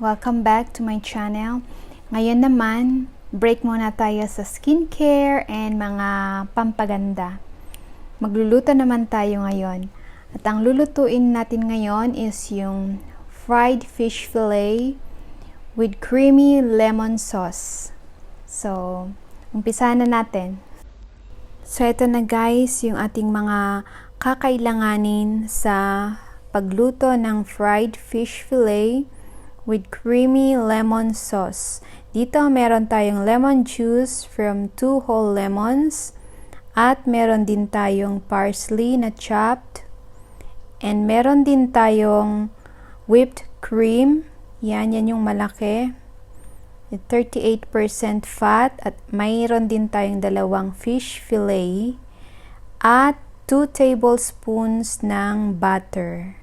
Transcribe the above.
Welcome back to my channel. Ngayon naman, break muna tayo sa skincare and mga pampaganda. Magluluto naman tayo ngayon. At ang lulutuin natin ngayon is yung fried fish fillet with creamy lemon sauce. So, umpisahan na natin. So, ito na guys, yung ating mga kakailanganin sa pagluto ng fried fish fillet with creamy lemon sauce. Dito meron tayong lemon juice from 2 whole lemons at meron din tayong parsley na chopped and meron din tayong whipped cream. Yan yung malaki. 38% fat at mayroon din tayong 2 fish fillet at 2 tablespoons ng butter.